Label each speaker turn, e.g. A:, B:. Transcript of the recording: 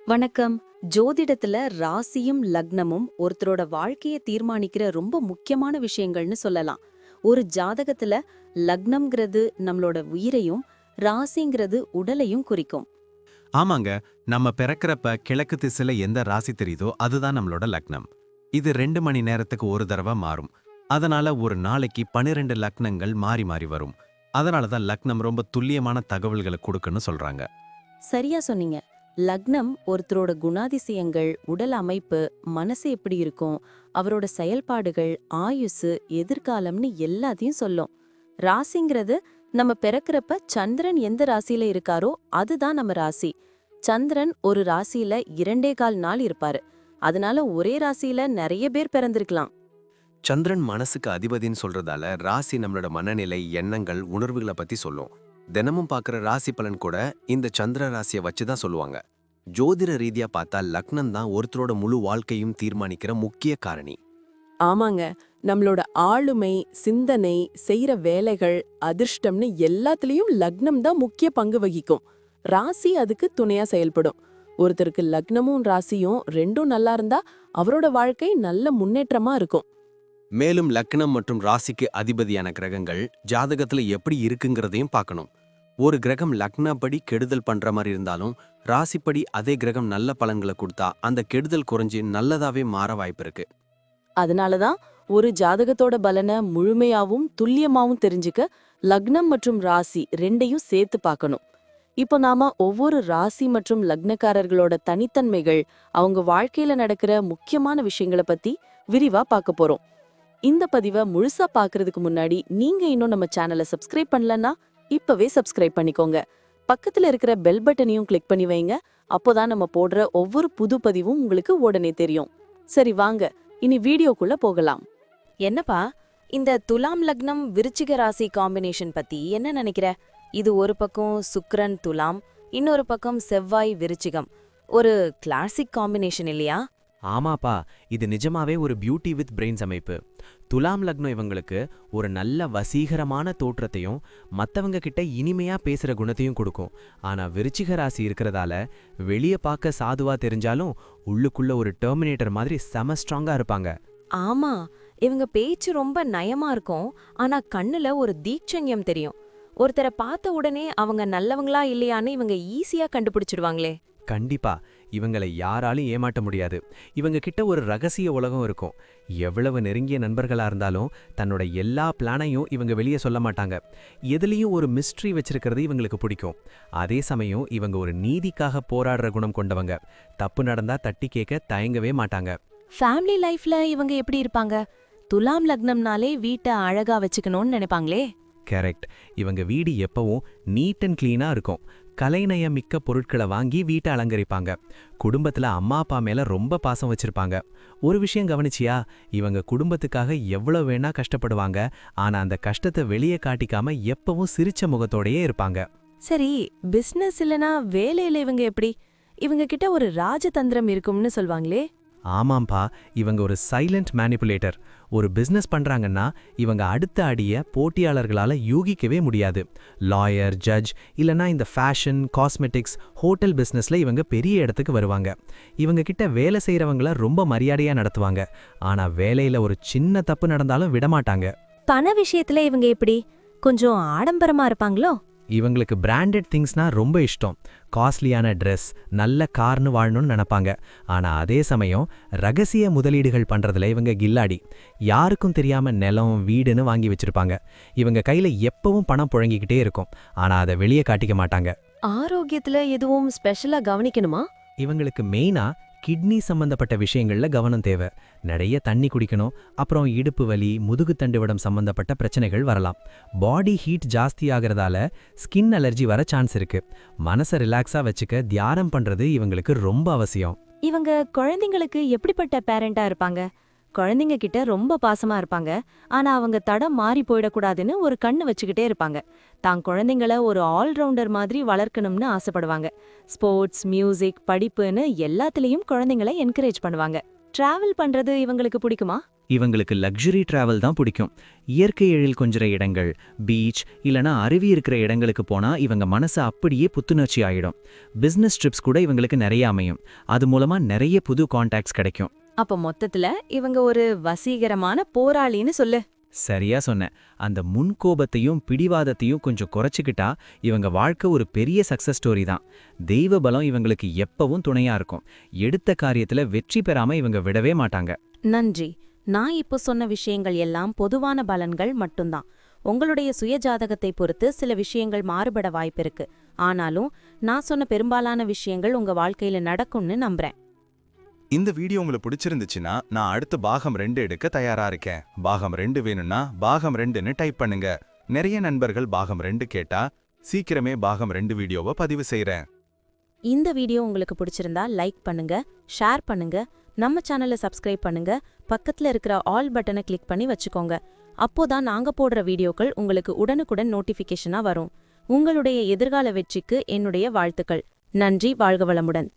A: வணக்கம். ஜோதிடத்துல ராசியும் லக்னமும் ஒருத்தரோட வாழ்க்கைய தீர்மானிக்கிற ரொம்ப முக்கியமான விஷயங்கள்னு சொல்லலாம். ஒரு ஜாதகத்துல லக்னம்ங்கிறது நம்மளோட உயிரையும், ராசிங்கிறது உடலையும் குறிக்கும்.
B: ஆமாங்க. நம்ம பிறக்கறப்ப கிழக்கு திசையில எந்த ராசி தெரியுதோ அதுதான் நம்மளோட லக்னம். இது 2 மணி நேரத்துக்கு ஒரு தடவை மாறும். அதனால ஒரு நாளைக்கு 12 லக்னங்கள் மாறி மாறி வரும். அதனால தான் லக்னம் ரொம்ப துல்லியமான தகவல்களை கொடுக்குன்னு சொல்றாங்க.
A: சரியா சொன்னீங்க. லக்னம் ஒருத்தரோட குணாதிசயங்கள், உடல் அமைப்பு, மனசு எப்படி இருக்கும், அவரோட செயல்பாடுகள், ஆயுசு, எதிர்காலம்னு எல்லாத்தையும் சொல்லும். ராசிங்கிறது நம்ம பிறக்கறப்ப சந்திரன் எந்த ராசியில இருக்காரோ அதுதான் நம்ம ராசி. சந்திரன் ஒரு ராசியில 2.25 நாள் இருப்பாரு. அதனால ஒரே ராசியில நிறைய பேர் பிறந்திருக்கலாம்.
C: சந்திரன் மனசுக்கு அதிபதின்னு சொல்றதால ராசி நம்மளோட மனநிலை, எண்ணங்கள், உணர்வுகளை பத்தி சொல்லும். தினமும் பார்க்குற ராசி பலன் கூட இந்த சந்திர ராசியை வச்சு தான் சொல்லுவாங்க. ஜோதிட ரீதியா பார்த்தா லக்னம் தான் ஒருத்தரோட முழு வாழ்க்கையும் தீர்மானிக்கிற முக்கிய காரணி.
D: ஆமாங்க. நம்மளோட ஆளுமை, சிந்தனை, செய்யற வேலைகள், அதிர்ஷ்டம்னு எல்லாத்துலயும் லக்னம் தான் முக்கிய பங்கு வகிக்கும். ராசி அதுக்கு துணையா செயல்படும். ஒருத்தருக்கு லக்னமும் ராசியும் ரெண்டும் நல்லா இருந்தா அவரோட வாழ்க்கை நல்ல முன்னேற்றமா இருக்கும்.
C: மேலும் லக்னம் மற்றும் ராசிக்கு அதிபதியான கிரகங்கள் ஜாதகத்துல எப்படி இருக்குங்கிறதையும் பார்க்கணும். ஒரு கிரகம் லக்னப்படி கெடுதல் பண்ற மாதிரி இருந்தாலும் ராசிப்படி அதே கிரகம் நல்ல பலன்களை கொடுத்தா அந்த கெடுதல் குறைஞ்சு நல்லதாவே மாற வாய்ப்பு இருக்கு.
D: அதனாலதான் ஒரு ஜாதகத்தோட பலனை முழுமையாவும் துல்லியமாவும் தெரிஞ்சுக்க லக்னம் மற்றும் ராசி ரெண்டையும் சேர்த்து பார்க்கணும். இப்போ நாம ஒவ்வொரு ராசி மற்றும் லக்னக்காரர்களோட தனித்தன்மைகள், அவங்க வாழ்க்கையில நடக்கிற முக்கியமான விஷயங்களை பத்தி விரிவா பார்க்க போறோம். இந்த பதிவை முழுசா பார்க்கறதுக்கு முன்னாடி நீங்க இன்னும் நம்ம சேனலை சப்ஸ்கிரைப் பண்ணலன்னா இப்பவே சப்ஸ்கிரைப் பண்ணிக்கோங்க. பக்கத்துல இருக்கிற பெல் பட்டனையும் கிளிக் பண்ணி வைங்க. அப்போதான் நம்ம போடுற ஒவ்வொரு புது பதிவும் உங்களுக்கு உடனே தெரியும். சரி வாங்க, இனி வீடியோக்குள்ள போகலாம்.
A: என்னப்பா, இந்த துலாம் லக்னம் விருச்சிக ராசி காம்பினேஷன் பத்தி என்ன நினைக்கிற? இது ஒரு பக்கம் சுக்கிரன் துலாம், இன்னொரு பக்கம் செவ்வாய் விருச்சிகம். ஒரு கிளாசிக் காம்பினேஷன் இல்லையா?
E: ஆமாப்பா, இது நிஜமாவே ஒரு பியூட்டி வித் பிரெயின்ஸ் அமைப்பு. துலாம் லக்னம் இவங்களுக்கு ஒரு நல்ல வசீகரமான தோற்றத்தையும் மற்றவங்க கிட்ட இனிமையா பேசுற குணத்தையும் கொடுக்கும். ஆனா விருச்சிக ராசி இருக்கிறதால வெளியே பார்க்க சாதுவா தெரிஞ்சாலும் உள்ளுக்குள்ள ஒரு டெர்மினேட்டர் மாதிரி செம ஸ்ட்ராங்கா இருப்பாங்க.
A: ஆமா, இவங்க பேச்சு ரொம்ப நயமா இருக்கும். ஆனா கண்ணுல ஒரு தீட்சண்யம் தெரியும். ஒருத்தரை பார்த்த உடனே அவங்க நல்லவங்களா இல்லையான்னு இவங்க ஈஸியா கண்டுபிடிச்சிடுவாங்களே.
E: கண்டிப்பா இவங்களை யாராலும் ஏமாட்ட முடியாது. இவங்க கிட்ட ஒரு ரகசிய உலகம் இருக்கும். எவ்வளவு நெருங்கிய நண்பர்களா இருந்தாலும் தன்னோட எல்லா பிளானையும் இவங்க வெளியே சொல்ல மாட்டாங்க. எதுலேயும் ஒரு மிஸ்ட்ரி வச்சிருக்கிறது இவங்களுக்கு பிடிக்கும். அதே சமயம் இவங்க ஒரு நீதிக்காக போராடுற குணம் கொண்டவங்க. தப்பு நடந்தா தட்டி கேட்க தயங்கவே மாட்டாங்க.
A: ஃபேமிலி லைஃப்ல இவங்க எப்படி இருப்பாங்க? துலாம் லக்னம்னாலே வீட்டை அழகா வச்சுக்கணும்னு நினைப்பாங்களே.
E: கரெக்ட். இவங்க வீடு எப்பவும் நீட் அண்ட் கிளீனா இருக்கும். கலைநயம் மிக்க பொருட்களை வாங்கி வீட்டை அலங்கரிப்பாங்க. குடும்பத்துல அம்மா அப்பா மேல ரொம்ப பாசம் வச்சிருப்பாங்க. ஒரு விஷயம் கவனிச்சியா? இவங்க குடும்பத்துக்காக எவ்வளவு வேணா கஷ்டப்படுவாங்க. ஆனா அந்த கஷ்டத்தை வெளியே காட்டிக்காம எப்பவும் சிரிச்ச முகத்தோடயே இருப்பாங்க.
A: சரி, பிசினஸ் இல்லனா வேலையில இவங்க எப்படி? இவங்க கிட்ட ஒரு ராஜதந்திரம் இருக்கும்னு சொல்வாங்களே.
E: ஆமாம்பா, இவங்க ஒரு சைலண்ட் மேனிபுலேட்டர். ஒரு பிசினஸ் பண்றாங்கன்னா இவங்க அடுத்த அடிய போட்டியாளர்களால யூகிக்கவே முடியாது. லாயர், ஜட்ஜ் இல்லனா இந்த ஃபேஷன், காஸ்மெட்டிக்ஸ், ஹோட்டல் பிசினஸ்ல இவங்க பெரிய இடத்துக்கு வருவாங்க. இவங்க கிட்ட வேலை செய்யறவங்கள ரொம்ப மரியாதையா நடத்துவாங்க. ஆனா வேலையில ஒரு சின்ன தப்பு நடந்தாலும் விடமாட்டாங்க.
A: பண விஷயத்துல இவங்க எப்படி? கொஞ்சம் ஆடம்பரமா இருப்பாங்களோ?
E: இவங்களுக்கு பிராண்டட் திங்ஸ்னா ரொம்ப இஷ்டம். காஸ்ட்லியான ட்ரெஸ், நல்ல கார்னு வாழணும்னு நினைப்பாங்க. ஆனா அதே சமயம் ரகசிய முதலீடுகள் பண்றதுல இவங்க கில்லாடி. யாருக்கும் தெரியாம நிலம், வீடுன்னு வாங்கி வச்சிருப்பாங்க. இவங்க கையில எப்பவும் பணம் புழங்கிக்கிட்டே இருக்கும். ஆனா அதை வெளியே காட்டிக்க மாட்டாங்க.
A: ஆரோக்கியத்துல எதுவும் ஸ்பெஷலா கவனிக்கணுமா?
E: இவங்களுக்கு மெயினா கிட்னி சம்பந்தப்பட்ட விஷயங்கள்ல கவனம் தேவை. நிறைய தண்ணி குடிக்கணும். அப்புறம் இடுப்பு வலி, முதுகு தண்டுவடம் சம்பந்தப்பட்ட பிரச்சனைகள் வரலாம். பாடி ஹீட் ஜாஸ்தி ஆகிறதால ஸ்கின் அலர்ஜி வர சான்ஸ் இருக்கு. மனசை ரிலாக்ஸா வச்சுக்க தியானம் பண்றது இவங்களுக்கு ரொம்ப அவசியம்.
A: இவங்க குழந்தைங்களுக்கு எப்படிப்பட்ட பேரண்டா இருப்பாங்க? குழந்தைங்க கிட்ட ரொம்ப பாசமா இருப்பாங்க. ஆனா அவங்க தடம் மாறி போயிடக்கூடாதுன்னு ஒரு கண்ணு வச்சுக்கிட்டே இருப்பாங்க. தான் குழந்தைங்கள ஒரு ஆல்ரவுண்டர் மாதிரி வளர்க்கணும்னு ஆசைப்படுவாங்க. ஸ்போர்ட்ஸ், மியூசிக், படிப்புன்னு எல்லாத்துலயும் குழந்தைங்கள என்கரேஜ் பண்ணுவாங்க. டிராவல் பண்றது இவங்களுக்கு பிடிக்குமா?
E: இவங்களுக்கு லக்ஸுரி டிராவல் தான் பிடிக்கும். இயற்கை எழில் கொஞ்சிற இடங்கள், பீச் இல்லனா அருவி இருக்கிற இடங்களுக்கு போனா இவங்க மனசு அப்படியே புத்துணர்ச்சி ஆயிடும். பிசினஸ் ட்ரிப்ஸ் கூட இவங்களுக்கு நிறைய அமையும். அது மூலமா நிறைய புது கான்டாக்ட்ஸ் கிடைக்கும்.
A: அப்ப மொத்தத்துல இவங்க ஒரு வசீகரமான போராளின்னு சொல்லு.
E: சரியா சொன்ன. அந்த முன்கோபத்தையும் பிடிவாதத்தையும் கொஞ்சம் குறைச்சிக்கிட்டா இவங்க வாழ்க்கை ஒரு பெரிய சக்சஸ் ஸ்டோரி தான். தெய்வ பலம் இவங்களுக்கு எப்பவும் துணையா இருக்கும். எடுத்த காரியத்துல வெற்றி பெறாம இவங்க விடவே மாட்டாங்க.
A: நன்றி. நான் இப்போ சொன்ன விஷயங்கள் எல்லாம் பொதுவான பலன்கள் மட்டும்தான். உங்களுடைய சுய ஜாதகத்தை பொறுத்து சில விஷயங்கள் மாறுபட வாய்ப்பிருக்கு. ஆனாலும் நான் சொன்ன பெரும்பாலான விஷயங்கள் உங்க வாழ்க்கையில நடக்கும்னு நம்புறேன்.
F: இந்த வீடியோ உங்களுக்கு பிடிச்சிருந்துச்சுன்னா நான் அடுத்து பாகம் 2 எடுக்க தயாரா இருக்கேன். பாகம் 2 வேணும்னா பாகம் 2ன்னு டைப் பண்ணுங்க. நிறைய நண்பர்கள் பாகம் 2 கேட்டா சீக்கிரமே பாகம் 2 வீடியோவை பதிவு செய்றேன்.
A: இந்த வீடியோ உங்களுக்கு பிடிச்சிருந்தா லைக் பண்ணுங்க, ஷேர் பண்ணுங்க, நம்ம சேனலை சப்ஸ்கிரைப் பண்ணுங்க, பக்கத்துல இருக்கிற ஆல் பட்டனை கிளிக் பண்ணி வச்சுக்கோங்க. அப்போதான் நாங்க போடுற வீடியோக்கள் உங்களுக்கு உடனுக்குடன் நோட்டிஃபிகேஷனா வரும். உங்களுடைய எதிர்கால வெற்றிக்கு என்னுடைய வாழ்த்துக்கள். நன்றி. வாழ்க வளமுடன்.